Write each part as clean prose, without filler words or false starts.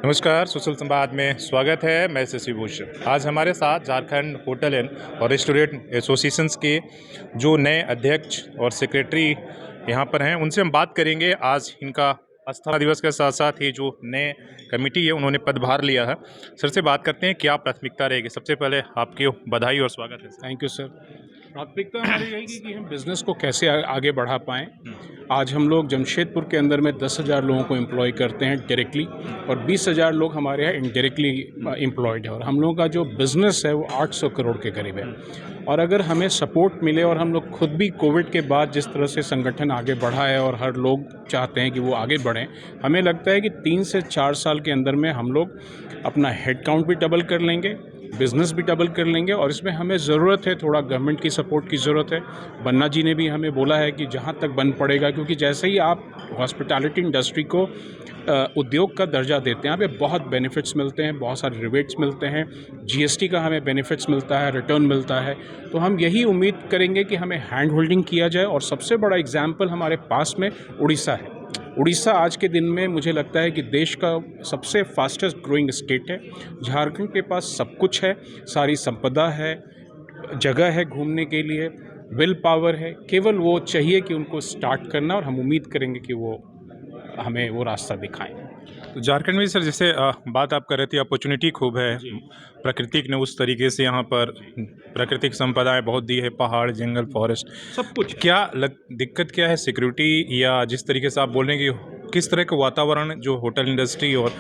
नमस्कार, सुशील संवाद में स्वागत है। मैं शशि भूषण। आज हमारे साथ झारखंड होटल एंड और रेस्टोरेंट एसोसिएशंस के जो नए अध्यक्ष और सेक्रेटरी यहाँ पर हैं, उनसे हम बात करेंगे। आज इनका स्थापना दिवस के साथ साथ ही जो नए कमेटी है उन्होंने पदभार लिया है। सर से बात करते हैं, क्या प्राथमिकता रहेगी? सबसे पहले आपकी बधाई और स्वागत है। Thank you sir. प्राथमिकता हमारी रहेगी कि हम बिज़नेस को कैसे आगे बढ़ा पाएँ। आज हम लोग जमशेदपुर के अंदर में 10,000 लोगों को एम्प्लॉय करते हैं डायरेक्टली, और 20,000 लोग हमारे यहाँ इनडायरेक्टली एम्प्लॉयड है, और हम लोगों का जो बिज़नेस है वो 800 करोड़ के करीब है। और अगर हमें सपोर्ट मिले, और हम लोग खुद भी कोविड के बाद जिस तरह से संगठन आगे बढ़ा है और हर लोग चाहते हैं कि वो आगे बढ़ें, हमें लगता है कि 3 से 4 साल के अंदर में हम लोग अपना हेड काउंट भी डबल कर लेंगे, बिज़नेस भी डबल कर लेंगे। और इसमें हमें ज़रूरत है, थोड़ा गवर्नमेंट की सपोर्ट की ज़रूरत है। बन्ना जी ने भी हमें बोला है कि जहाँ तक बन पड़ेगा, क्योंकि जैसे ही आप हॉस्पिटैलिटी इंडस्ट्री को उद्योग का दर्जा देते हैं, यहाँ पे बहुत बेनिफिट्स मिलते हैं, बहुत सारे रिबेट्स मिलते हैं, जीएसटी का हमें बेनिफिट्स मिलता है, रिटर्न मिलता है। तो हम यही उम्मीद करेंगे कि हमें हैंड होल्डिंग किया जाए। और सबसे बड़ा एग्जाम्पल हमारे पास में उड़ीसा है। उड़ीसा आज के दिन में मुझे लगता है कि देश का सबसे फास्टेस्ट ग्रोइंग स्टेट है। झारखंड के पास सब कुछ है, सारी संपदा है, जगह है घूमने के लिए, विल पावर है, केवल वो चाहिए कि उनको स्टार्ट करना, और हम उम्मीद करेंगे कि वो हमें वो रास्ता दिखाएं। तो झारखंड में सर, जैसे बात आप कर रहे थे, अपॉर्चुनिटी खूब है। प्राकृतिक ने उस तरीके से यहाँ पर प्राकृतिक संपदाएं बहुत दी है, पहाड़, जंगल, फॉरेस्ट, सब कुछ। दिक्कत क्या है? सिक्योरिटी, या जिस तरीके से आप बोल रहे हैं कि किस तरह का वातावरण जो होटल इंडस्ट्री और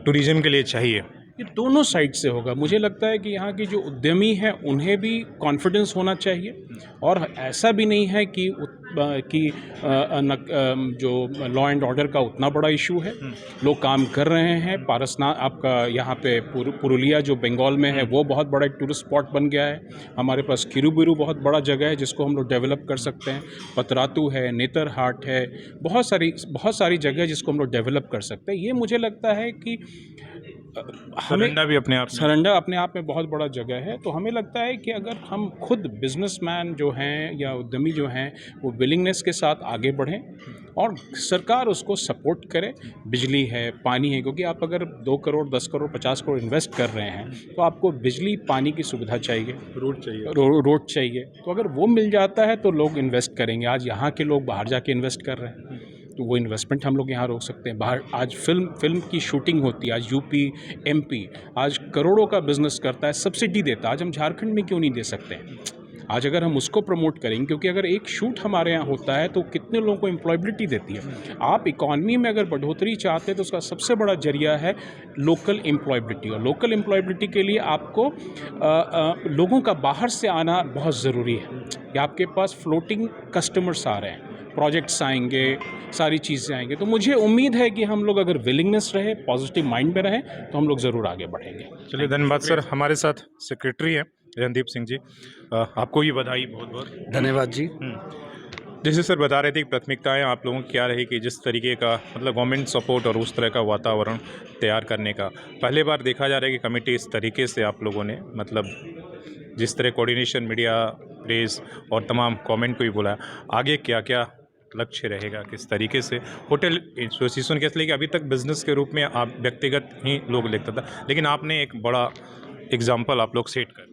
टूरिज्म के लिए चाहिए? ये दोनों साइड से होगा। मुझे लगता है कि यहाँ की जो उद्यमी हैं उन्हें भी कॉन्फिडेंस होना चाहिए, और ऐसा भी नहीं है कि जो लॉ एंड ऑर्डर का उतना बड़ा इशू है। लोग काम कर रहे हैं। पारसनाथ आपका यहाँ पे पुरुलिया जो बंगाल में है, वो बहुत बड़ा एक टूरिस्ट स्पॉट बन गया है। हमारे पास किरुबिरु बहुत बड़ा जगह है जिसको हम लोग डेवलप कर सकते हैं। पतरातू है, नेतरहाट है, बहुत सारी जगह है जिसको हम लोग डेवलप कर सकते हैं। ये मुझे लगता है कि सरंडा भी सरंडा अपने आप में बहुत बड़ा जगह है। तो हमें लगता है कि अगर हम खुद बिजनेसमैन जो हैं या उद्यमी जो हैं वो विलिंगनेस के साथ आगे बढ़ें, और सरकार उसको सपोर्ट करे। बिजली है, पानी है, क्योंकि आप अगर 2 करोड़, 10 करोड़, 50 करोड़ इन्वेस्ट कर रहे हैं तो आपको बिजली, पानी की सुविधा चाहिए, रोड चाहिए। तो अगर वो मिल जाता है तो लोग इन्वेस्ट करेंगे। आज यहाँ के लोग बाहर जाके इन्वेस्ट कर रहे हैं, तो वो इन्वेस्टमेंट हम लोग यहाँ रोक सकते हैं। बाहर आज फिल्म की शूटिंग होती है, आज यूपी, एमपी आज करोड़ों का बिजनेस करता है, सब्सिडी देता है। आज हम झारखंड में क्यों नहीं दे सकते हैं? आज अगर हम उसको प्रमोट करेंगे, क्योंकि अगर एक शूट हमारे यहाँ होता है तो कितने लोगों को एम्प्लॉयबिलिटी देती है। आप इकॉनमी में अगर बढ़ोतरी चाहते हैं तो उसका सबसे बड़ा जरिया है लोकल एम्प्लॉयबिलिटी, और लोकल एम्प्लॉयबिलिटी के लिए आपको लोगों का बाहर से आना बहुत ज़रूरी है कि आपके पास फ्लोटिंग कस्टमर्स आ रहे हैं, प्रोजेक्ट्स आएंगे, सारी चीज़ें आएंगे। तो मुझे उम्मीद है कि हम लोग अगर विलिंगनेस रहे, पॉजिटिव माइंड में रहें, तो हम लोग ज़रूर आगे बढ़ेंगे। चलिए, धन्यवाद सर। हमारे साथ सेक्रेटरी हैं रणदीप सिंह जी, आपको भी बधाई बहुत बहुत। धन्यवाद जी। जैसे सर बता रहे थे कि प्राथमिकताएं आप लोगों की क्या रही कि जिस तरीके का मतलब गवर्नमेंट सपोर्ट और उस तरह का वातावरण तैयार करने का पहले बार देखा जा रहा है कि कमेटी इस तरीके से आप लोगों ने मतलब जिस तरह कोऑर्डिनेशन, मीडिया, प्रेस और तमाम कमेंट को भी बोला, आगे क्या क्या लक्ष्य रहेगा, किस तरीके से होटल एसोसिएशन के, इसलिए कि अभी तक बिजनेस के रूप में आप व्यक्तिगत ही लोग लिखता था, लेकिन आपने एक बड़ा एग्जाम्पल आप लोग सेट कर।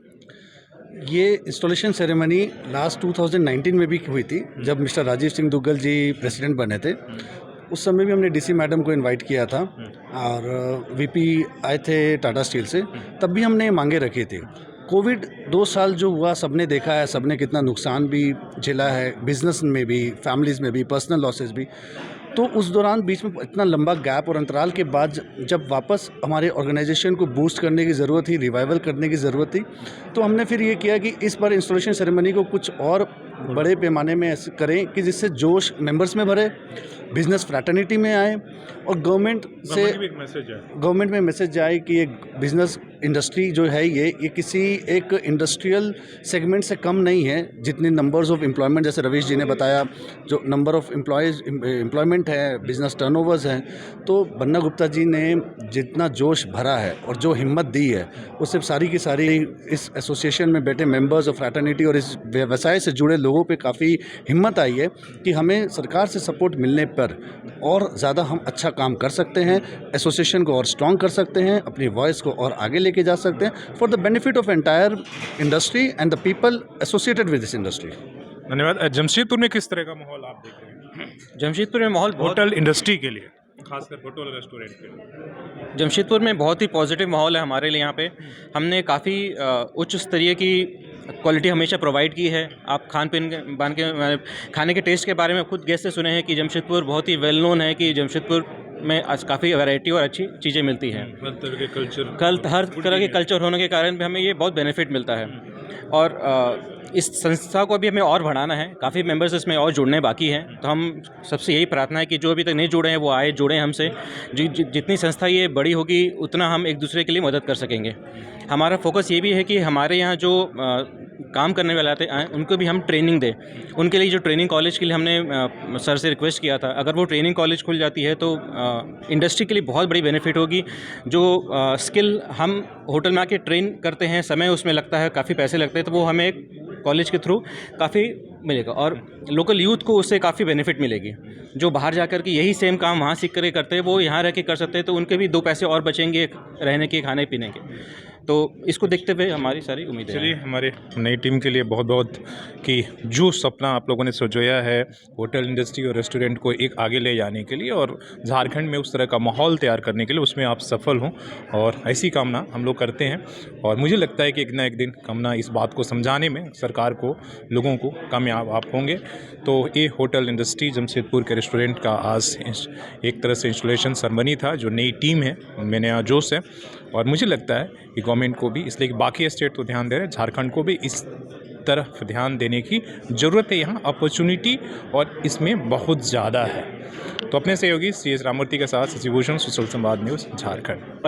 ये इंस्टॉलेशन सेरेमनी लास्ट 2019 में भी हुई थी, जब मिस्टर राजीव सिंह दुग्गल जी प्रेसिडेंट बने थे। उस समय भी हमने डीसी मैडम को इनवाइट किया था, और वीपी आए थे टाटा स्टील से। तब भी हमने मांगे रखी थी। कोविड 2 साल जो हुआ, सबने देखा है, सबने कितना नुकसान भी झेला है, बिजनेस में भी, फैमिलीज़ में भी, पर्सनल लॉसेस भी। तो उस दौरान बीच में इतना लंबा गैप और अंतराल के बाद जब वापस हमारे ऑर्गेनाइजेशन को बूस्ट करने की ज़रूरत थी, रिवाइवल करने की ज़रूरत थी, तो हमने फिर ये किया कि इस बार इंस्टॉलेशन सेरेमनी को कुछ और बड़े पैमाने में ऐसे करें कि जिससे जोश मेंबर्स में भरे, बिजनेस फ्रैटर्निटी में आए, और गवर्नमेंट में मैसेज जाए कि ये बिज़नेस इंडस्ट्री जो है ये किसी एक इंडस्ट्रियल सेगमेंट से कम नहीं है। जितने नंबर्स ऑफ एम्प्लॉयमेंट, जैसे रवीश जी ने बताया, जो नंबर ऑफ एम्प्लॉयमेंट है, बिजनेस टर्नओवर्स हैं, तो बन्ना गुप्ता जी ने जितना जोश भरा है और जो हिम्मत दी है, उससे सारी की सारी इस एसोसिएशन में बैठे मेंबर्स ऑफ फ्रैटर्निटी और इस व्यवसाय से जुड़े लोगों पे काफ़ी हिम्मत आई है कि हमें सरकार से सपोर्ट मिलने कर और ज़्यादा हम अच्छा काम कर सकते हैं, एसोसिएशन को और स्ट्रॉन्ग कर सकते हैं, अपनी वॉइस को और आगे लेके जा सकते हैं for the benefit of entire industry and the people associated with this industry. धन्यवाद। जमशेदपुर में किस तरह का माहौल आप देख रहे हैं जमशेदपुर में माहौल बहुत होटल इंडस्ट्री के लिए, खासकर होटल रेस्टोरेंट के लिए? जमशेदपुर में बहुत ही पॉजिटिव माहौल है हमारे लिए। यहाँ पे हमने काफ़ी उच्च स्तरीय की क्वालिटी हमेशा प्रोवाइड की है। आप खाने के टेस्ट के बारे में खुद गेस्ट से सुने हैं कि जमशेदपुर बहुत ही वेल नोन है कि जमशेदपुर में आज काफ़ी वैरायटी और अच्छी चीज़ें मिलती हैं। हर तरह के कल्चर, हर तरह के कल्चर होने के कारण भी हमें ये बहुत बेनिफिट मिलता है। और इस संस्था को अभी हमें और बढ़ाना है, काफ़ी मेंबर्स इसमें और जुड़ने बाकी हैं। तो हम सबसे यही प्रार्थना है कि जो अभी तक नहीं जुड़े हैं वो आए, जुड़ें हमसे। जितनी संस्था ये बड़ी होगी उतना हम एक दूसरे के लिए मदद कर सकेंगे। हमारा फोकस ये भी है कि हमारे यहाँ जो काम करने वाले आते हैं उनको भी हम ट्रेनिंग दें। उनके लिए जो ट्रेनिंग कॉलेज के लिए हमने सर से रिक्वेस्ट किया था, अगर वो ट्रेनिंग कॉलेज खुल जाती है तो इंडस्ट्री के लिए बहुत बड़ी बेनिफिट होगी। जो स्किल हम होटल में आके ट्रेन करते हैं, समय उसमें लगता है, काफ़ी पैसे लगते हैं, तो वो हमें कॉलेज के थ्रू काफ़ी मिलेगा और लोकल यूथ को उससे काफ़ी बेनिफिट मिलेगी। जो बाहर जाकर के यही सेम काम वहाँ सीख कर करते हैं वो यहाँ रह के कर सकते हैं, तो उनके भी 2 पैसे और बचेंगे रहने के, खाने पीने के। तो इसको देखते हुए हमारी सारी उम्मीदें हैं। चलिए, हमारे नई टीम के लिए बहुत बहुत कि जो सपना आप लोगों ने सोचा है होटल इंडस्ट्री और रेस्टोरेंट को एक आगे ले जाने के लिए और झारखंड में उस तरह का माहौल तैयार करने के लिए, उसमें आप सफल हों और ऐसी कामना हम लोग करते हैं। और मुझे लगता है कि एक ना एक दिन कामना इस बात को समझाने में सरकार को, लोगों को कामयाब आप होंगे। तो ये होटल इंडस्ट्री जमशेदपुर के रेस्टोरेंट का आज एक तरह से इंस्टॉलेशन सेरेमनी था। जो नई टीम है उनमें नया जोश है और मुझे लगता है कि गवर्नमेंट को भी, इसलिए कि बाकी स्टेट तो ध्यान दे रहे हैं, झारखंड को भी इस तरफ ध्यान देने की ज़रूरत है। यहाँ अपॉर्चुनिटी और इसमें बहुत ज़्यादा है। तो अपने सहयोगी CS राममूर्ति के साथ शशिभूषण, सोशल संवाद न्यूज़, झारखंड।